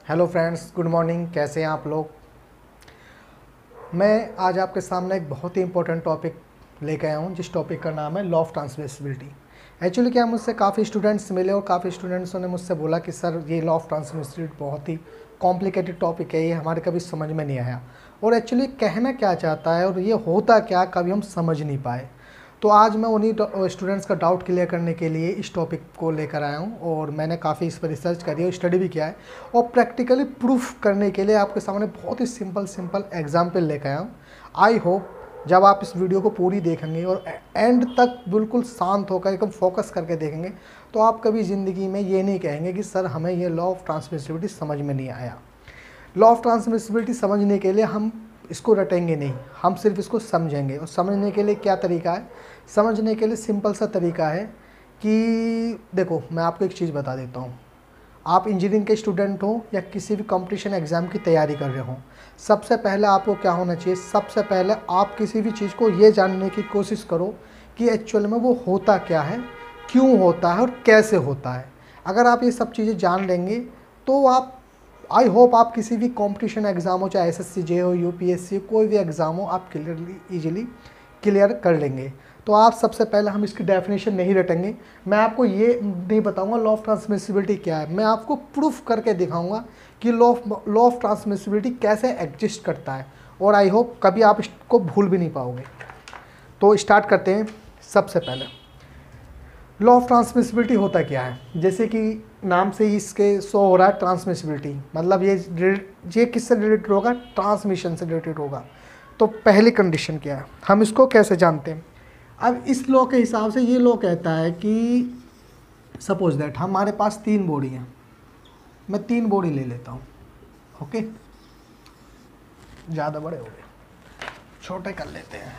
Hello friends, good morning. कैसे हैं आप लोग। मैं आज आपके सामने एक बहुत ही इंपॉर्टेंट टॉपिक लेकर आया हूँ, जिस टॉपिक का नाम है लॉ ऑफ ट्रांसमिसिबिलिटी। एक्चुअली क्या, मुझसे काफ़ी स्टूडेंट्स मिले और काफ़ी स्टूडेंट्सों ने मुझसे बोला कि सर ये लॉ ऑफ ट्रांसमिसिबिलिटी बहुत ही कॉम्प्लिकेटेड टॉपिक है, ये हमारे कभी समझ में नहीं आया और एक्चुअली कहना क्या चाहता है और ये होता क्या, कभी हम समझ नहीं पाए। तो आज मैं उन्हीं स्टूडेंट्स का डाउट क्लियर करने के लिए इस टॉपिक को लेकर आया हूँ और मैंने काफ़ी इस पर रिसर्च करी है, स्टडी भी किया है और प्रैक्टिकली प्रूफ करने के लिए आपके सामने बहुत ही सिंपल एग्जाम्पल लेकर आया हूँ। आई होप जब आप इस वीडियो को पूरी देखेंगे और एंड तक बिल्कुल शांत होकर एकदम फोकस करके देखेंगे तो आप कभी ज़िंदगी में ये नहीं कहेंगे कि सर हमें ये लॉ ऑफ ट्रांसमिसिबिलिटी समझ में नहीं आया। लॉ ऑफ ट्रांसमिसिबिलिटी समझने के लिए हम इसको रटेंगे नहीं, हम सिर्फ इसको समझेंगे। और समझने के लिए क्या तरीका है, समझने के लिए सिंपल सा तरीका है कि देखो मैं आपको एक चीज़ बता देता हूँ। आप इंजीनियरिंग के स्टूडेंट हो या किसी भी कंपटीशन एग्ज़ाम की तैयारी कर रहे हो, सबसे पहले आपको क्या होना चाहिए, सबसे पहले आप किसी भी चीज़ को ये जानने की कोशिश करो कि एक्चुअल में वो होता क्या है, क्यों होता है और कैसे होता है। अगर आप ये सब चीज़ें जान लेंगे तो आप, आई होप आप किसी भी कंपटीशन एग्ज़ाम हो, चाहे एसएससी जे हो, यूपीएससी, कोई भी एग्ज़ाम हो, आप इजीली क्लियर कर लेंगे। तो आप सबसे पहले, हम इसकी डेफिनेशन नहीं रटेंगे। मैं आपको ये नहीं बताऊंगा लॉ ऑफ ट्रांसमिसिबिलिटी क्या है, मैं आपको प्रूफ करके दिखाऊंगा कि लॉ ऑफ ट्रांसमिसिबिलिटी कैसे एग्जिस्ट करता है और आई होप कभी आप इसको भूल भी नहीं पाओगे। तो स्टार्ट करते हैं। सबसे पहले लॉ ऑफ ट्रांसमिसिबिलिटी होता क्या है, जैसे कि नाम से ही इसके शो हो रहा है ट्रांसमिसिबिलिटी, मतलब ये किससे रिलेटेड होगा, ट्रांसमिशन से रिलेटेड होगा। तो पहली कंडीशन क्या है, हम इसको कैसे जानते हैं। अब इस लॉ के हिसाब से ये लॉ कहता है कि सपोज दैट हमारे पास 3 बॉडी हैं, मैं 3 बॉडी ले लेता हूँ। ओके, ज़्यादा बड़े हो गए, छोटे कर लेते हैं।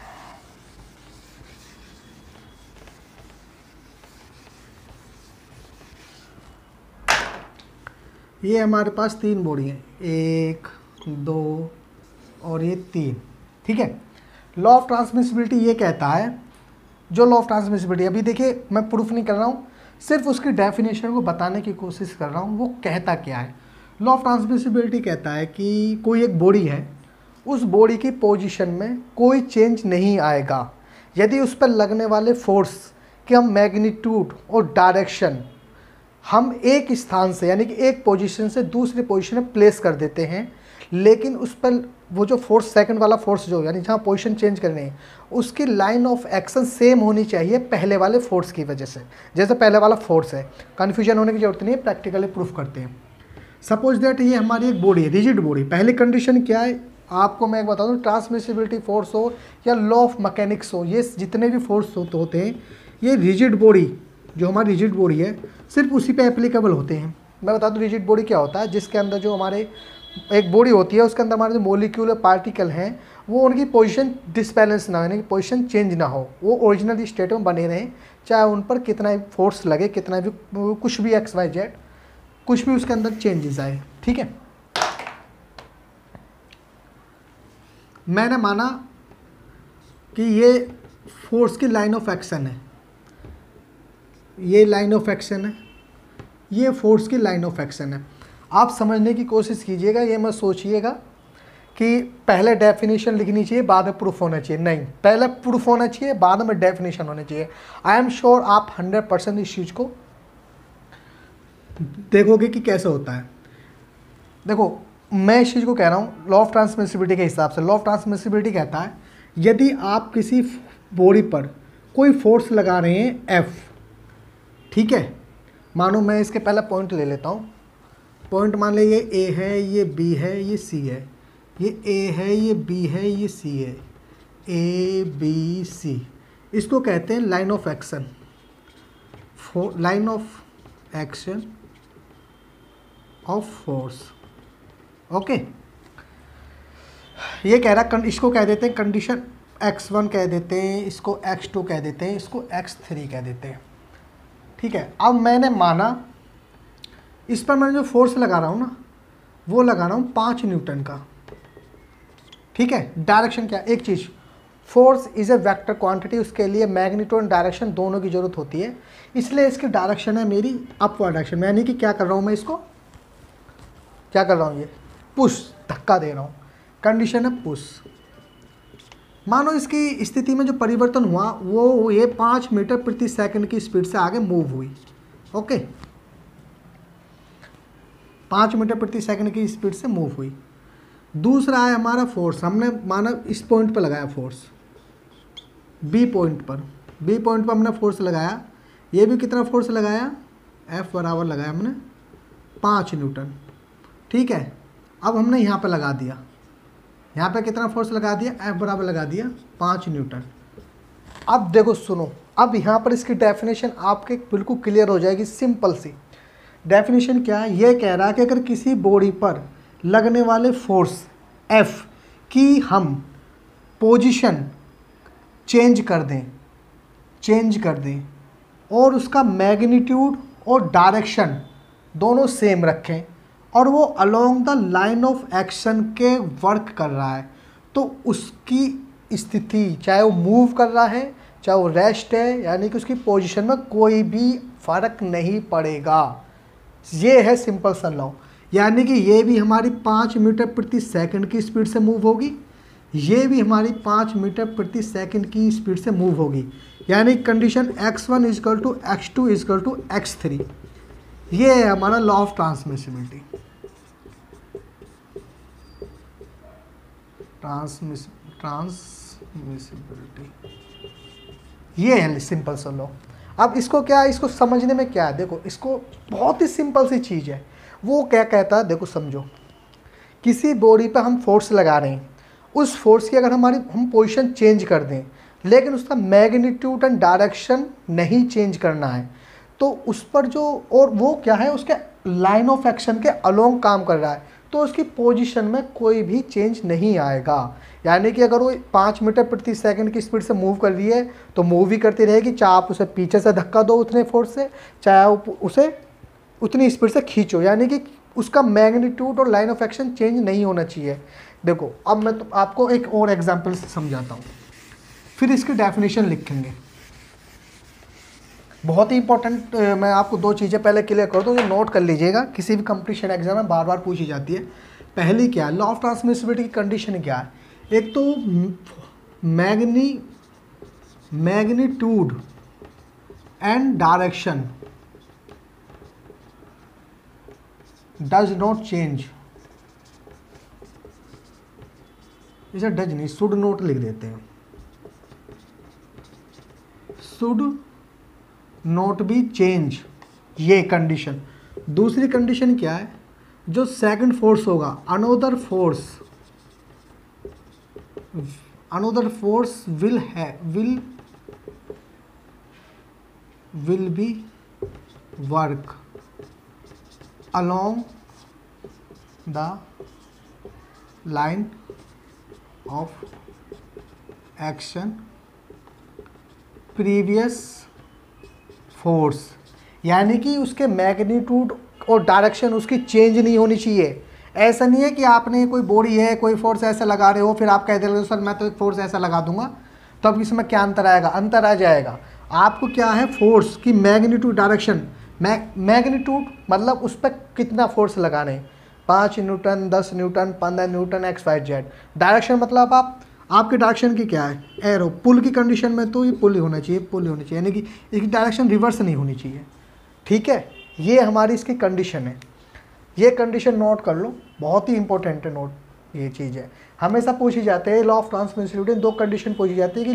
ये हमारे पास 3 बॉडी हैं, 1 2 और ये 3। ठीक है। लॉ ऑफ ट्रांसमिसिबिलिटी ये कहता है, जो लॉ ऑफ ट्रांसमिसिबिलिटी, अभी देखिए मैं प्रूफ नहीं कर रहा हूँ, सिर्फ उसकी डेफिनेशन को बताने की कोशिश कर रहा हूँ, वो कहता क्या है। लॉ ऑफ ट्रांसमिसिबिलिटी कहता है कि कोई एक बॉडी है, उस बॉडी की पोजीशन में कोई चेंज नहीं आएगा यदि उस पर लगने वाले फोर्स के हम मैग्नीट्यूड और डायरेक्शन हम एक स्थान से, यानी कि एक पोजीशन से दूसरी पोजीशन में प्लेस कर देते हैं, लेकिन उस पर वो जो फोर्स, सेकंड वाला फोर्स जो, यानी जहाँ पोजीशन चेंज करनी है, उसकी लाइन ऑफ एक्शन सेम होनी चाहिए पहले वाले फोर्स की वजह से। जैसे पहले वाला फोर्स है, कन्फ्यूजन होने की जरूरत नहीं है, प्रैक्टिकली प्रूफ करते हैं। सपोज दैट ये हमारी एक बॉडी है, रिजिड बॉडी। पहली कंडीशन क्या है आपको मैं एक बता दूँ, ट्रांसमिसिबिलिटी फोर्स हो या लॉ ऑफ मैकेनिक्स हो, ये जितने भी फोर्स होते हैं, ये रिजिड बॉडी, जो हमारी रिजिड बॉडी है, सिर्फ उसी पे एप्लीकेबल होते हैं। मैं बता दूँ रिजिड बॉडी क्या होता है, जिसके अंदर जो हमारे एक बॉडी होती है, उसके अंदर हमारे जो मोलिक्यूलर पार्टिकल हैं, वो उनकी पोजीशन डिसबैलेंस ना हो, यानी कि पोजीशन चेंज ना हो, वो ओरिजिनल स्टेट में बने रहें, चाहे उन पर कितना भी फोर्स लगे, कितना भी कुछ भी XYZ, कुछ भी उसके अंदर चेंजेस आए। ठीक है। मैंने माना कि ये फोर्स की लाइन ऑफ एक्शन है, ये लाइन ऑफ एक्शन है, ये फोर्स की लाइन ऑफ एक्शन है। आप समझने की कोशिश कीजिएगा, ये मत सोचिएगा कि पहले डेफिनेशन लिखनी चाहिए बाद में प्रूफ होना चाहिए, नहीं, पहले प्रूफ होना चाहिए बाद में डेफिनेशन होना चाहिए। आई एम श्योर आप 100% इस चीज़ को देखोगे कि कैसे होता है। देखो मैं इस चीज़ को कह रहा हूँ लॉ ऑफ ट्रांसमिसिबिलिटी के हिसाब से। लॉ ऑफ ट्रांसमिसिबिलिटी कहता है यदि आप किसी बॉडी पर कोई फोर्स लगा रहे हैं F, ठीक है, मानो मैं इसके पहले पॉइंट ले लेता हूँ। पॉइंट मान लीजिए ये A है, ये B है, ये C है, ये A है, ये B है, ये C है, A B C, इसको कहते हैं line of action, line of action of force. Okay, ये कह रहा, इसको कह देते हैं कंडीशन X1 कह देते हैं, इसको X2 कह देते हैं, इसको X3 कह देते हैं। ठीक है। अब मैंने माना इस पर मैं जो फोर्स लगा रहा हूँ ना, वो लगा रहा हूँ 5 न्यूटन का। ठीक है। डायरेक्शन क्या, एक चीज़, force is a vector quantity, उसके लिए मैग्नीट्यूड एंड डायरेक्शन दोनों की जरूरत होती है, इसलिए इसकी डायरेक्शन है मेरी अपवर्ड डायरेक्शन। यानी कि क्या कर रहा हूँ मैं, इसको क्या कर रहा हूँ, ये पुश, धक्का दे रहा हूँ, कंडीशन है पुश। मानो इसकी स्थिति में जो परिवर्तन हुआ वो ये 5 मीटर प्रति सेकंड की स्पीड से आगे मूव हुई। ओके, 5 मीटर प्रति सेकंड की स्पीड से मूव हुई। दूसरा है हमारा फोर्स, हमने माना इस पॉइंट पर लगाया फोर्स, बी पॉइंट पर हमने फोर्स लगाया। ये भी कितना फोर्स लगाया, F बराबर लगाया हमने 5 न्यूटन। ठीक है, अब हमने यहाँ पे लगा दिया, यहाँ पे कितना फोर्स लगा दिया, F बराबर लगा दिया 5 न्यूटन। अब देखो सुनो, अब यहाँ पर इसकी डेफिनेशन आपके बिल्कुल क्लियर हो जाएगी, सिंपल सी डेफिनेशन। क्या है, ये कह रहा है कि अगर किसी बॉडी पर लगने वाले फोर्स F की हम पोजीशन चेंज कर दें और उसका मैग्नीट्यूड और डायरेक्शन दोनों सेम रखें और वो along the line of action के वर्क कर रहा है, तो उसकी स्थिति चाहे वो मूव कर रहा है चाहे वो रेस्ट है, यानी कि उसकी पोजीशन में कोई भी फर्क नहीं पड़ेगा। ये है सिंपल सा लॉ, यानी कि ये भी हमारी 5 मीटर प्रति सेकंड की स्पीड से मूव होगी, ये भी हमारी 5 मीटर प्रति सेकंड की स्पीड से मूव होगी, यानी condition x1 equal to x2 equal to x3। ये है हमारा लॉ ऑफ ट्रांसमिसिबिलिटी। ये है सिंपल सा लॉ। अब इसको क्या है, इसको समझने में क्या है, देखो इसको बहुत ही सिंपल सी चीज़ है। वो क्या कहता है, देखो समझो, किसी बॉडी पे हम फोर्स लगा रहे हैं, उस फोर्स की अगर हम पोजीशन चेंज कर दें लेकिन उसका मैग्नीट्यूड एंड डायरेक्शन नहीं चेंज करना है, तो उस पर जो, और वो क्या है, उसके लाइन ऑफ एक्शन के अलोंग काम कर रहा है, तो उसकी पोजीशन में कोई भी चेंज नहीं आएगा। यानी कि अगर वो 5 मीटर प्रति सेकंड की स्पीड से मूव कर रही है तो मूव ही करती रहेगी, चाहे आप उसे पीछे से धक्का दो उतने फोर्स से, चाहे आप उसे उतनी स्पीड से खींचो, यानी कि उसका मैग्नीट्यूड और लाइन ऑफ एक्शन चेंज नहीं होना चाहिए। देखो अब मैं तो आपको एक और एग्जांपल से समझाता हूँ, फिर इसकी डेफिनेशन लिखेंगे। बहुत ही इंपॉर्टेंट, मैं आपको 2 चीज़ें पहले क्लियर कर दूँ, ये नोट कर लीजिएगा, किसी भी कंपटीशन एग्जाम में बार बार पूछी जाती है। पहली क्या है, लॉ ऑफ ट्रांसमिसिबिलिटी की कंडीशन क्या है, एक तो magnitude and direction does not change, इसे डज नहीं, शुड नोट लिख देते हैं, शुड नॉट बी चेंज, ये कंडीशन। दूसरी कंडीशन क्या है, जो सेकंड फोर्स होगा, another force will be work along the line of action previous force, यानी कि उसके मैग्नीट्यूड और डायरेक्शन उसकी चेंज नहीं होनी चाहिए। ऐसा नहीं है कि आपने कोई बॉडी है, कोई फोर्स ऐसा लगा रहे हो, फिर आप कह दे रहे हो सर मैं तो एक फोर्स ऐसा लगा दूंगा, तो अब इसमें क्या अंतर आएगा, अंतर आ जाएगा। आपको क्या है, फोर्स की मैग्नीट्यूड डायरेक्शन, मैग्नीट्यूड मतलब उस पर कितना फोर्स लगाने, 5 Newton, 10 Newton, 15 Newton, XYZ। Direction मतलब आपके डायरेक्शन की क्या है, एरो, पुल की कंडीशन में तो ये पुल ही होना चाहिए, पुल ही होनी चाहिए, यानी कि इसकी डायरेक्शन रिवर्स नहीं होनी चाहिए। ठीक है, ये हमारी इसकी कंडीशन है, ये कंडीशन नोट कर लो, बहुत ही इंपॉर्टेंट है नोट, ये चीज़ है। हमेशा पूछी जाती है लॉ ऑफ ट्रांसमिसिबिलिटी, 2 कंडीशन पूछी जाती है कि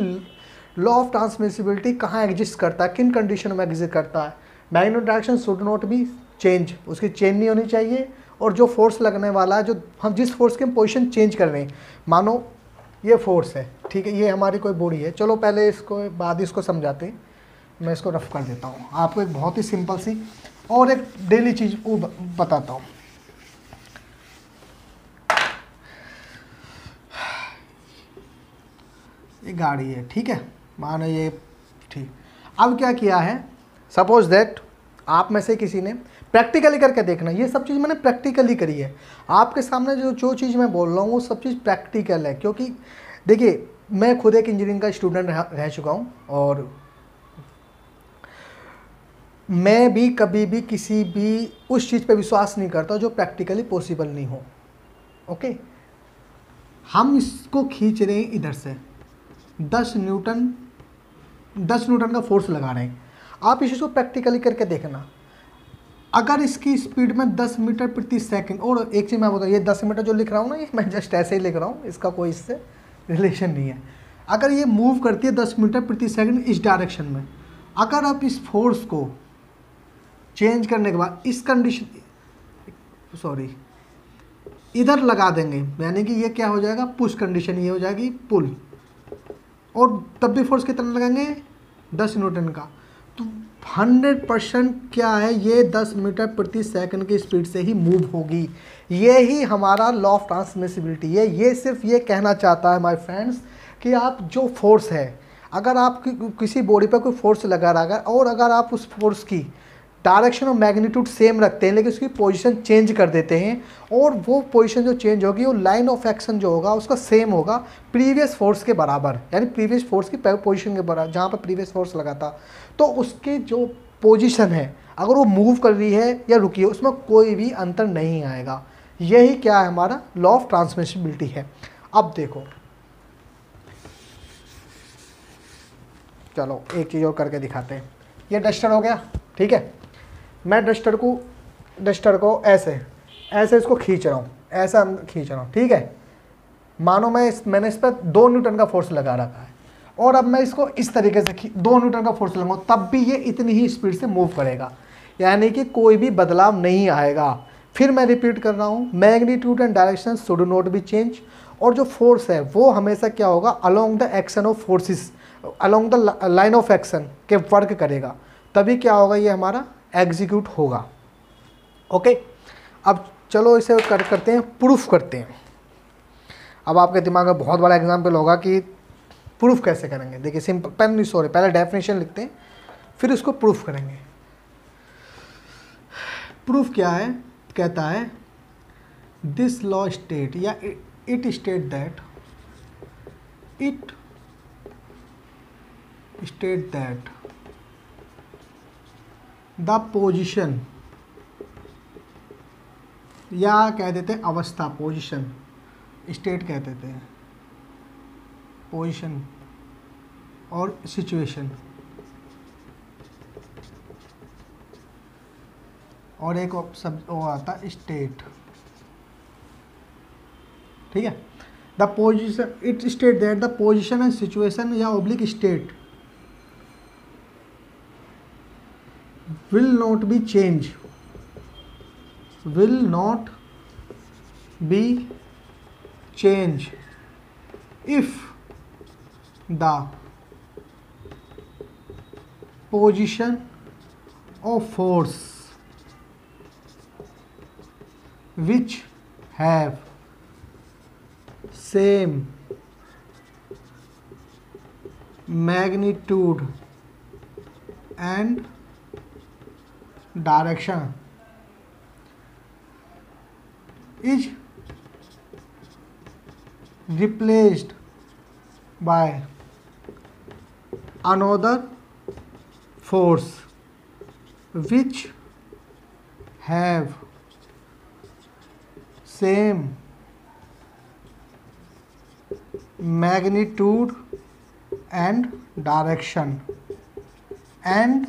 लॉ ऑफ ट्रांसमिसिबिलिटी कहाँ एग्जिस्ट करता है, किन कंडीशन में एग्जिस्ट करता है। Magnitude direction should not be change, उसकी चेंज नहीं होनी चाहिए, और जो फोर्स लगने वाला है, जो हम जिस फोर्स की हम पोजीशन चेंज कर रहे हैं, मानो ये फोर्स है, ठीक है, ये हमारी कोई बॉडी है, चलो पहले इसको बाद इसको समझाते हैं, मैं इसको रफ कर देता हूँ आपको, एक बहुत ही सिंपल सी और एक डेली चीज़ वो बताता हूँ। ये गाड़ी है, ठीक है, मानो ये, ठीक। अब क्या किया है, सपोज दैट आप में से किसी ने प्रैक्टिकली करके देखना, ये सब चीज़ मैंने प्रैक्टिकली करी है, आपके सामने जो चीज़ मैं बोल रहा हूँ वो सब चीज़ प्रैक्टिकल है, क्योंकि देखिए मैं खुद एक इंजीनियरिंग का स्टूडेंट रह चुका हूँ, और मैं भी कभी भी किसी भी उस चीज़ पे विश्वास नहीं करता जो प्रैक्टिकली पॉसिबल नहीं हो। ओके, हम इसको खींच रहे हैं इधर से 10 न्यूटन का फोर्स लगा रहे हैं। आप इस चीज़ को प्रैक्टिकली करके देखना, अगर इसकी स्पीड में 10 मीटर प्रति सेकंड, और एक चीज़ मैं बताऊँ, ये 10 मीटर जो लिख रहा हूँ ना, ये मैं जस्ट ऐसे ही लिख रहा हूँ, इसका कोई इससे रिलेशन नहीं है। अगर ये मूव करती है 10 मीटर प्रति सेकंड इस डायरेक्शन में, अगर आप इस फोर्स को चेंज करने के बाद इस कंडीशन इधर लगा देंगे, यानी कि ये क्या हो जाएगा, पुश कंडीशन, ये हो जाएगी पुल, और तब भी फोर्स कितना लगाएंगे 10 न्यूटन का, तो 100% क्या है, ये 10 मीटर प्रति सेकंड की स्पीड से ही मूव होगी। ये ही हमारा लॉ ऑफ ट्रांसमिसिबिलिटी है। ये सिर्फ ये कहना चाहता है माय फ्रेंड्स कि आप जो फोर्स है, अगर आप किसी बॉडी पर कोई फोर्स लगा रहा है और अगर आप उस फोर्स की डायरेक्शन और मैग्नीट्यूड सेम रखते हैं लेकिन उसकी पोजीशन चेंज कर देते हैं, और वो पोजीशन जो चेंज होगी वो लाइन ऑफ एक्शन जो होगा उसका सेम होगा प्रीवियस फोर्स के बराबर, यानी प्रीवियस फोर्स की पोजीशन के बराबर, जहाँ पर प्रीवियस फोर्स लगा था, तो उसकी जो पोजीशन है अगर वो मूव कर रही है या रुकी है उसमें कोई भी अंतर नहीं आएगा। यही क्या है, हमारा लॉ ऑफ ट्रांसमिसिबिलिटी है। अब देखो, चलो एक चीज़ और करके दिखाते हैं। ये डस्टर हो गया, ठीक है। मैं डस्टर को ऐसे इसको खींच रहा हूँ, ऐसा खींच रहा हूँ, ठीक है। मानो मैंने इस पर 2 न्यूटन का फोर्स लगा रखा है, और अब मैं इसको इस तरीके से 2 न्यूटन का फोर्स लगाऊँ, तब भी ये इतनी ही स्पीड से मूव करेगा, यानी कि कोई भी बदलाव नहीं आएगा। फिर मैं रिपीट कर रहा हूँ, magnitude and direction should not be change, और जो फोर्स है वो हमेशा क्या होगा, along the action of forces, along the line of action के वर्क करेगा, तभी क्या होगा, ये हमारा एग्जीक्यूट होगा। ओके, अब चलो इसे करते हैं, प्रूफ करते हैं। अब आपके दिमाग में बहुत बड़ा एग्जाम्पल होगा कि प्रूफ कैसे करेंगे। देखिए सिंपल, पहले डेफिनेशन लिखते हैं फिर उसको प्रूफ करेंगे। प्रूफ क्या है, कहता है दिस लॉ स्टेट या it state that the position, या कह देते हैं अवस्था, पोजीशन, स्टेट कह देते हैं पोजीशन, और सिचुएशन, और एक सब वो आता स्टेट, ठीक है। The position, it state that the position and situation या oblique state will not be change if the position of force which have same magnitude and direction is replaced by another force which have same magnitude and direction and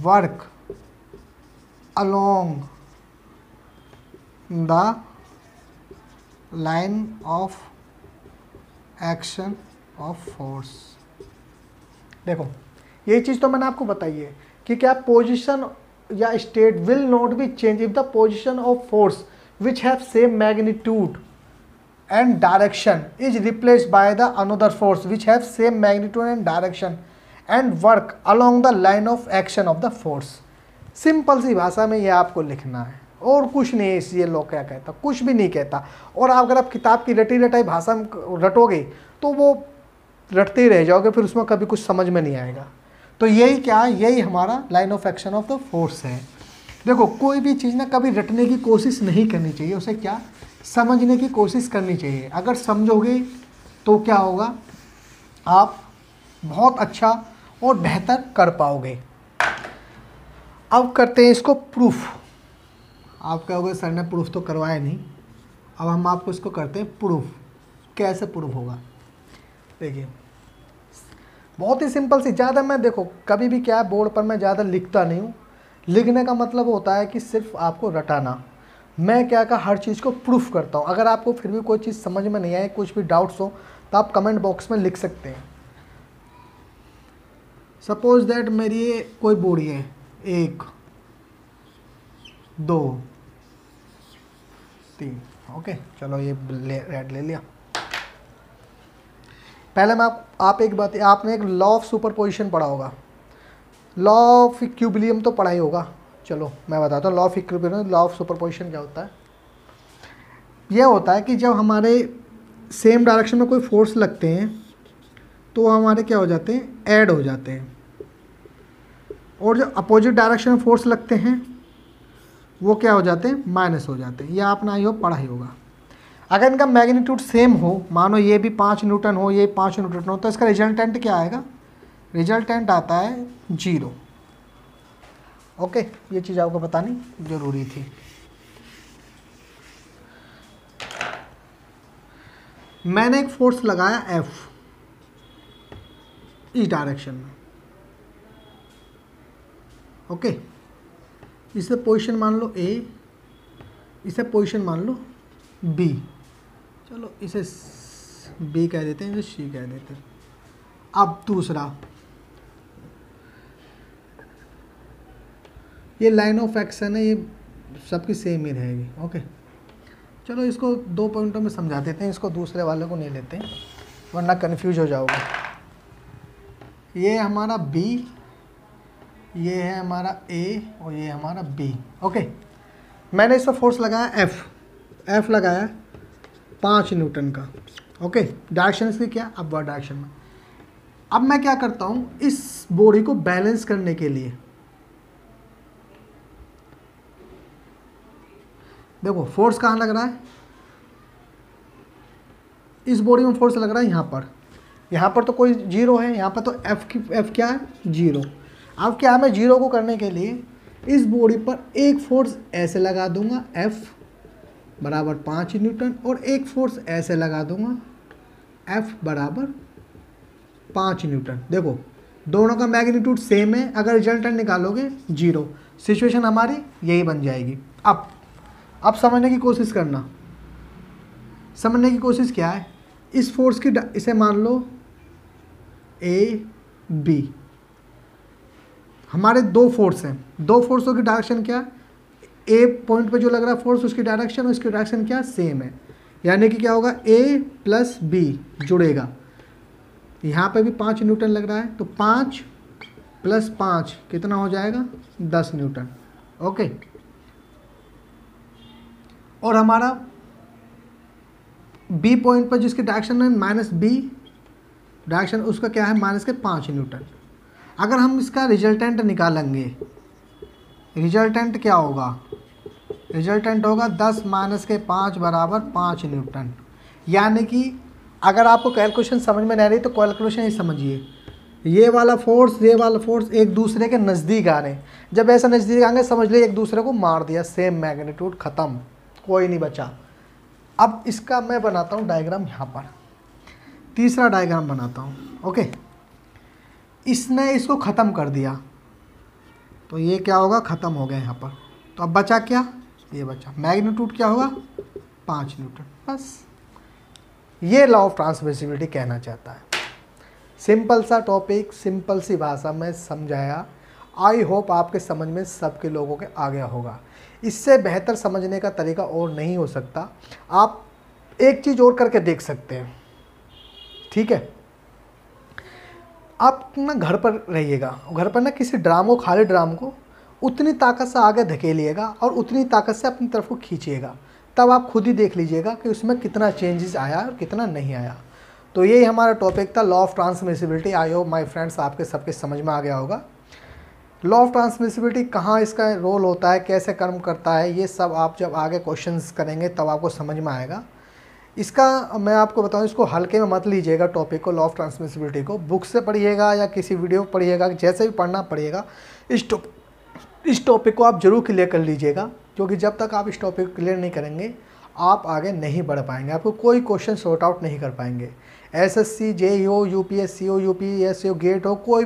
work along the line of action of force। देखो ये चीज़ तो मैंने आपको बताई है कि क्या position या state will not be change if the position of force which have same magnitude and direction is replaced by the another force which have same magnitude and direction and work along the line of action of the force. Simple सी भाषा में ये आपको लिखना है, और कुछ नहीं है। इसलिए लॉ क्या कहता, कुछ भी नहीं कहता। और अगर आप किताब की रटी रटाई भाषा में रटोगे तो वो रटते ही रह जाओगे, फिर उसमें कभी कुछ समझ में नहीं आएगा। तो यही क्या है, यही हमारा line of action of the force है। देखो कोई भी चीज़ ना कभी रटने की कोशिश नहीं करनी चाहिए, उसे क्या समझने की कोशिश करनी चाहिए। अगर समझोगे तो क्या होगा, आप बहुत अच्छा और बेहतर कर पाओगे। अब करते हैं इसको प्रूफ। आप कहोगे सर ने प्रूफ तो करवाया नहीं, अब हम आपको इसको करते हैं प्रूफ। कैसे प्रूफ होगा, देखिए बहुत ही सिंपल सी। ज़्यादा मैं देखो कभी भी क्या है, बोर्ड पर मैं ज़्यादा लिखता नहीं हूँ। लिखने का मतलब होता है कि सिर्फ आपको रटाना। मैं क्या का हर चीज़ को प्रूफ करता हूँ। अगर आपको फिर भी कोई चीज़ समझ में नहीं आए, कुछ भी डाउट्स हो, तो आप कमेंट बॉक्स में लिख सकते हैं। सपोज दैट मेरी ये कोई बॉडी है, 1 2 3, ओके चलो ये रेड ले लिया। पहले मैं आप एक बात, आपने एक लॉ ऑफ सुपरपोजिशन पढ़ा होगा, लॉ ऑफ इक्विलिब्रियम तो पढ़ा ही होगा। चलो मैं बताता हूँ law of equilibrium, law of superposition क्या होता है। यह होता है कि जब हमारे सेम डायरेक्शन में कोई फोर्स लगते हैं तो हमारे क्या हो जाते हैं, ऐड हो जाते हैं, और जो अपोजिट डायरेक्शन में फोर्स लगते हैं वो क्या हो जाते हैं, माइनस हो जाते हैं। यह आपने आई हो पढ़ा ही होगा। अगर इनका मैग्नीट्यूड सेम हो, मानो ये भी 5 न्यूटन हो, ये 5 न्यूटन हो, तो इसका रिजल्टेंट क्या आएगा, रिजल्टेंट आता है 0। ओके, ये चीज़ आपको बतानी ज़रूरी थी। मैंने एक फोर्स लगाया F इस डायरेक्शन में, ओके। इसे पोजीशन मान लो A, इसे पोजीशन मान लो B। चलो इसे B कह देते हैं, इसे C कह देते हैं। अब दूसरा, ये लाइन ऑफ एक्शन है, ये सबकी सेम ही रहेगी, ओके। चलो इसको 2 पॉइंटों में समझा देते हैं, इसको दूसरे वाले को नहीं लेते हैं वरना कंफ्यूज हो जाओगे। ये हमारा B, ये है हमारा A और ये हमारा B, ओके। मैंने इस पर फोर्स लगाया F लगाया 5 न्यूटन का, ओके। डायरेक्शन इसकी क्या, अपवर्ड डायरेक्शन में। अब मैं क्या करता हूँ, इस बॉडी को बैलेंस करने के लिए, देखो फोर्स कहाँ लग रहा है, इस बॉडी में फोर्स लग रहा है यहाँ पर तो कोई 0 है, यहाँ पर तो F क्या है, 0। अब क्या, मैं 0 को करने के लिए इस बॉडी पर एक फोर्स ऐसे लगा दूंगा F बराबर 5 न्यूटन, और एक फोर्स ऐसे लगा दूंगा F बराबर 5 न्यूटन। देखो दोनों का मैग्नीट्यूड सेम है, अगर रिजल्टेंट निकालोगे 0, सिचुएशन हमारी यही बन जाएगी। अब समझने की कोशिश करना। समझने की कोशिश क्या है, इस फोर्स की, इसे मान लो A B, हमारे 2 फोर्स हैं, 2 फोर्सों की डायरेक्शन क्या है, A पॉइंट पे जो लग रहा है फोर्स, उसकी डायरेक्शन और इसकी डायरेक्शन क्या सेम है। यानी कि क्या होगा, A प्लस B जुड़ेगा। यहाँ पे भी 5 न्यूटन लग रहा है, तो 5 प्लस 5 कितना हो जाएगा, 10 न्यूटन, ओके। और हमारा B पॉइंट पर जिसकी डायरेक्शन है माइनस B डायरेक्शन, उसका क्या है, माइनस के 5 न्यूटन। अगर हम इसका रिजल्टेंट निकालेंगे, रिजल्टेंट क्या होगा, रिजल्टेंट होगा 10 माइनस के 5 बराबर 5 न्यूटन। यानी कि अगर आपको कैलकुलेशन समझ में नहीं आ रही तो कैलकुलेशन ही समझिए, ये वाला फोर्स एक दूसरे के नज़दीक आ रहे हैं। जब ऐसा नज़दीक आएंगे समझ लीजिए एक दूसरे को मार दिया, सेम मैग्नीट्यूड, ख़त्म, कोई नहीं बचा। अब इसका मैं बनाता हूँ डायग्राम, यहाँ पर तीसरा डायग्राम बनाता हूँ, ओके। इसने इसको ख़त्म कर दिया तो ये क्या होगा, ख़त्म हो गया यहाँ पर। तो अब बचा क्या, ये बचा, मैग्नीट्यूड क्या होगा, 5 न्यूटन। बस ये लॉ ऑफ ट्रांसमिसिबिलिटी कहना चाहता है। सिंपल सा टॉपिक, सिंपल सी भाषा में समझाया। आई होप आपके समझ में सबके लोगों के आ गया होगा। इससे बेहतर समझने का तरीका और नहीं हो सकता। आप एक चीज़ और करके देख सकते हैं, ठीक है। आप ना घर पर रहिएगा, घर पर ना किसी ड्राम को, खाली ड्राम को उतनी ताकत से आगे धकेलिएगा और उतनी ताकत से अपनी तरफ को खींचिएगा, तब आप खुद ही देख लीजिएगा कि उसमें कितना चेंजेस आया और कितना नहीं आया। तो यही हमारा टॉपिक था, law of transmissibility. I hope my friends आपके सबके समझ में आ गया होगा। लॉ ऑफ ट्रांसमिसिबिलिटी कहाँ इसका रोल होता है, कैसे कर्म करता है, ये सब आप जब आगे क्वेश्चंस करेंगे तब आपको समझ में आएगा। इसका मैं आपको बताऊं, इसको हल्के में मत लीजिएगा टॉपिक को, लॉ ऑफ ट्रांसमिसिबिलिटी को। बुक से पढ़िएगा या किसी वीडियो पढ़िएगा, जैसे भी पढ़ना पड़ेगा। इस टॉपिक को आप जरूर क्लियर कर लीजिएगा, क्योंकि जब तक आप इस टॉपिक को क्लियर नहीं करेंगे आप आगे नहीं बढ़ पाएंगे, आपको कोई क्वेश्चन सॉर्ट आउट नहीं कर पाएंगे। एसएससी, जेईई हो, यूपीएससी हो, यूपीएससी हो, गेट हो, कोई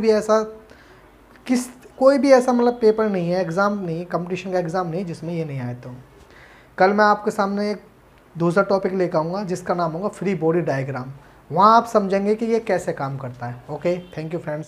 भी ऐसा मतलब पेपर नहीं है, एग्ज़ाम नहीं, कंपटीशन का एग्ज़ाम नहीं जिसमें ये नहीं आए। तो कल मैं आपके सामने एक दूसरा टॉपिक लेकर आऊँगा जिसका नाम होगा फ्री बॉडी डायग्राम। वहाँ आप समझेंगे कि ये कैसे काम करता है। Okay, thank you friends.